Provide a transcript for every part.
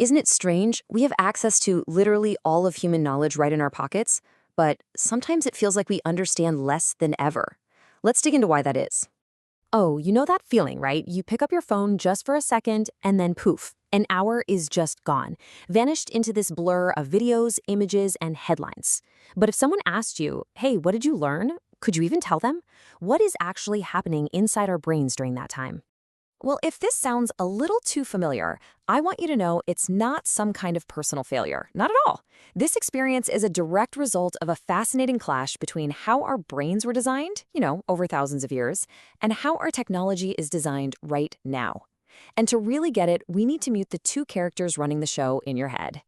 Isn't it strange? We have access to literally all of human knowledge right in our pockets, but sometimes it feels like we understand less than ever. Let's dig into why that is. Oh, you know that feeling, right? You pick up your phone just for a second, and then poof, an hour is just gone, vanished into this blur of videos, images, and headlines. But if someone asked you, hey, what did you learn? Could you even tell them? What is actually happening inside our brains during that time? Well, if this sounds a little too familiar, I want you to know it's not some kind of personal failure. Not at all. This experience is a direct result of a fascinating clash between how our brains were designed, over thousands of years, and how our technology is designed right now. And to really get it, we need to mute the two characters running the show in your head.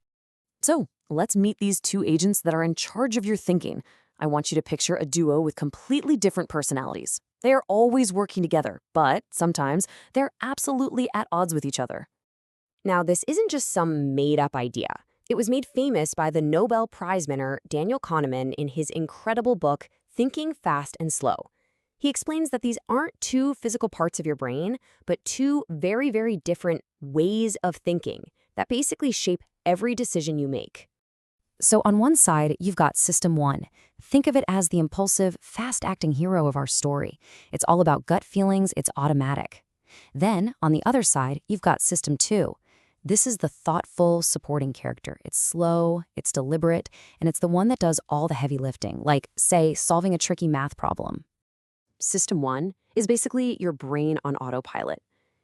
So, let's meet these two agents that are in charge of your thinking. I want you to picture a duo with completely different personalities. They are always working together, but sometimes they're absolutely at odds with each other. Now, this isn't just some made-up idea. It was made famous by the Nobel Prize winner Daniel Kahneman in his incredible book, Thinking Fast and Slow. He explains that these aren't two physical parts of your brain, but two very, very different ways of thinking that basically shape every decision you make. So on one side, you've got System 1. Think of it as the impulsive, fast-acting hero of our story. It's all about gut feelings, it's automatic. Then, on the other side, you've got System 2. This is the thoughtful, supporting character. It's slow, it's deliberate, and it's the one that does all the heavy lifting, like, say, solving a tricky math problem. System 1 is basically your brain on autopilot.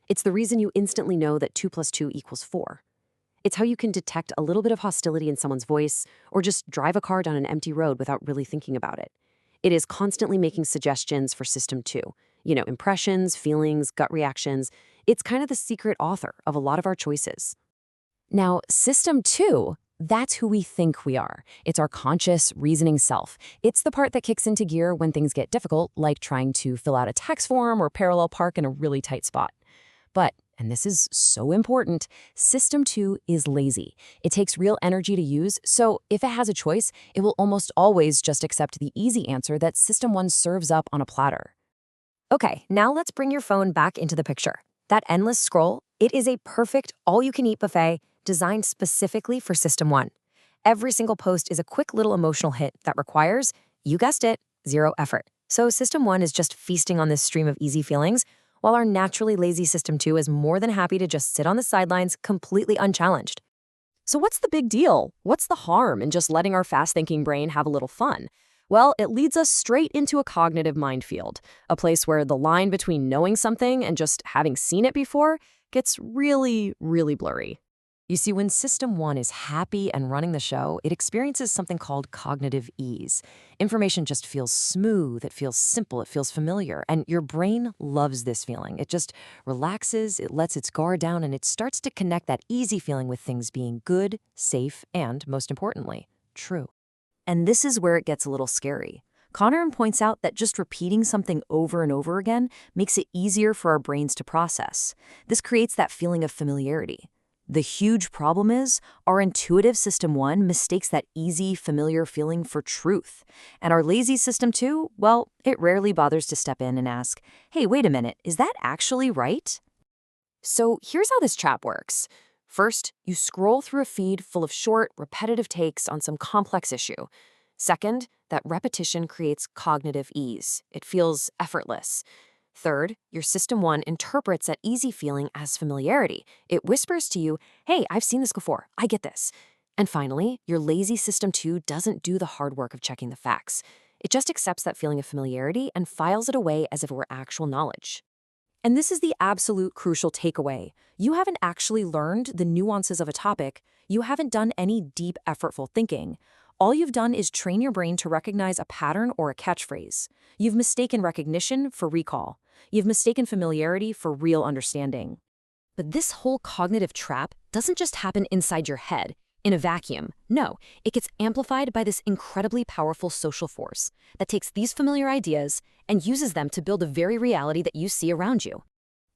It's the reason you instantly know that 2 plus 2 equals 4. It's how you can detect a little bit of hostility in someone's voice or just drive a car down an empty road without really thinking about it. It is constantly making suggestions for System 2. Impressions, feelings, gut reactions. It's kind of the secret author of a lot of our choices. Now, System 2, that's who we think we are. It's our conscious, reasoning self. It's the part that kicks into gear when things get difficult, like trying to fill out a tax form or parallel park in a really tight spot. But, and this is so important, System 2 is lazy. It takes real energy to use, so if it has a choice, it will almost always just accept the easy answer that System 1 serves up on a platter. Okay, now let's bring your phone back into the picture. That endless scroll, it is a perfect all-you-can-eat buffet designed specifically for System 1. Every single post is a quick little emotional hit that requires, you guessed it, zero effort. So System 1 is just feasting on this stream of easy feelings, while our naturally lazy System 2 is more than happy to just sit on the sidelines completely unchallenged. So what's the big deal? What's the harm in just letting our fast-thinking brain have a little fun? Well, it leads us straight into a cognitive minefield, a place where the line between knowing something and just having seen it before gets really, really blurry. You see, when System 1 is happy and running the show, it experiences something called cognitive ease. Information just feels smooth, it feels simple, it feels familiar, and your brain loves this feeling. It just relaxes, it lets its guard down, and it starts to connect that easy feeling with things being good, safe, and, most importantly, true. And this is where it gets a little scary. Kahneman points out that just repeating something over and over again makes it easier for our brains to process. This creates that feeling of familiarity. The huge problem is, our intuitive System 1 mistakes that easy, familiar feeling for truth. And our lazy System 2, well, it rarely bothers to step in and ask, hey, wait a minute, is that actually right? So here's how this trap works. First, you scroll through a feed full of short, repetitive takes on some complex issue. Second, that repetition creates cognitive ease. It feels effortless. Third, your System 1 interprets that easy feeling as familiarity. It whispers to you, hey, I've seen this before, I get this. And finally, your lazy System 2 doesn't do the hard work of checking the facts. It just accepts that feeling of familiarity and files it away as if it were actual knowledge. And this is the absolute crucial takeaway. You haven't actually learned the nuances of a topic. You haven't done any deep, effortful thinking. All you've done is train your brain to recognize a pattern or a catchphrase. You've mistaken recognition for recall. You've mistaken familiarity for real understanding. But this whole cognitive trap doesn't just happen inside your head, in a vacuum. No, it gets amplified by this incredibly powerful social force that takes these familiar ideas and uses them to build the very reality that you see around you.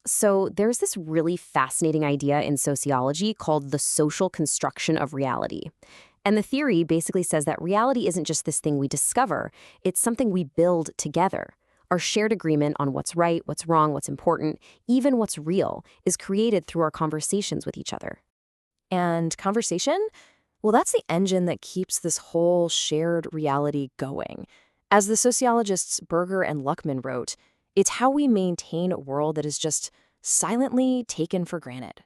So there's this really fascinating idea in sociology called the social construction of reality. And the theory basically says that reality isn't just this thing we discover, it's something we build together. Our shared agreement on what's right, what's wrong, what's important, even what's real, is created through our conversations with each other. And conversation? Well, that's the engine that keeps this whole shared reality going. As the sociologists Berger and Luckman wrote, it's how we maintain a world that is just silently taken for granted.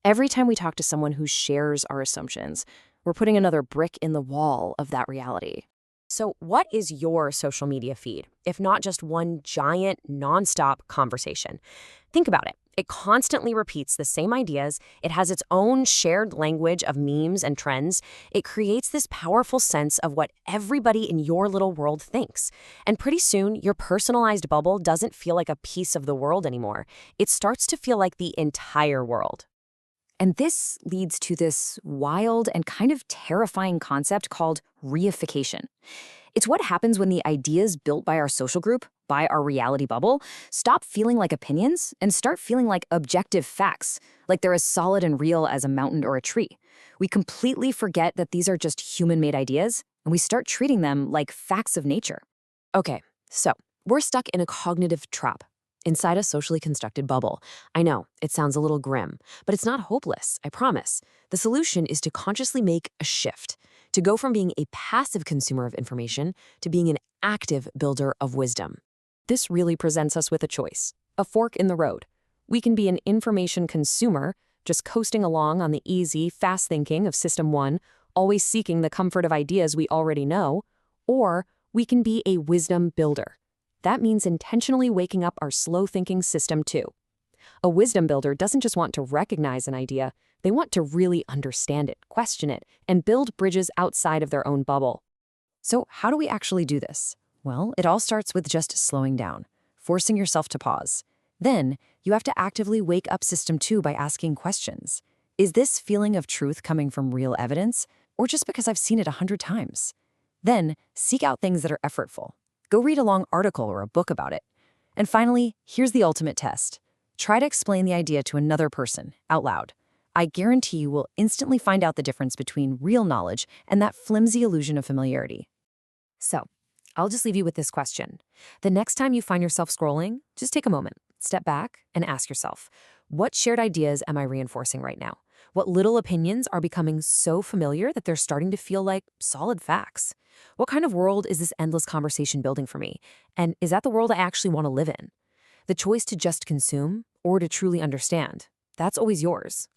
Every time we talk to someone who shares our assumptions, we're putting another brick in the wall of that reality. So, what is your social media feed, if not just one giant, nonstop conversation? Think about it. It constantly repeats the same ideas. It has its own shared language of memes and trends. It creates this powerful sense of what everybody in your little world thinks. And pretty soon, your personalized bubble doesn't feel like a piece of the world anymore. It starts to feel like the entire world. And this leads to this wild and kind of terrifying concept called reification. It's what happens when the ideas built by our social group, by our reality bubble, stop feeling like opinions and start feeling like objective facts, like they're as solid and real as a mountain or a tree. We completely forget that these are just human-made ideas, and we start treating them like facts of nature. Okay, so we're stuck in a cognitive trap inside a socially constructed bubble. I know, it sounds a little grim, but it's not hopeless, I promise. The solution is to consciously make a shift, to go from being a passive consumer of information to being an active builder of wisdom. This really presents us with a choice, a fork in the road. We can be an information consumer, just coasting along on the easy, fast thinking of System 1, always seeking the comfort of ideas we already know, or we can be a wisdom builder. That means intentionally waking up our slow-thinking System 2. A wisdom builder doesn't just want to recognize an idea, they want to really understand it, question it, and build bridges outside of their own bubble. So how do we actually do this? Well, it all starts with just slowing down, forcing yourself to pause. Then, you have to actively wake up System 2 by asking questions. Is this feeling of truth coming from real evidence, or just because I've seen it 100 times? Then, seek out things that are effortful. Go read a long article or a book about it. And finally, here's the ultimate test. Try to explain the idea to another person, out loud. I guarantee you will instantly find out the difference between real knowledge and that flimsy illusion of familiarity. So, I'll just leave you with this question. The next time you find yourself scrolling, just take a moment, step back, and ask yourself, what shared ideas am I reinforcing right now? What little opinions are becoming so familiar that they're starting to feel like solid facts? What kind of world is this endless conversation building for me? And is that the world I actually want to live in? The choice to just consume or to truly understand, that's always yours.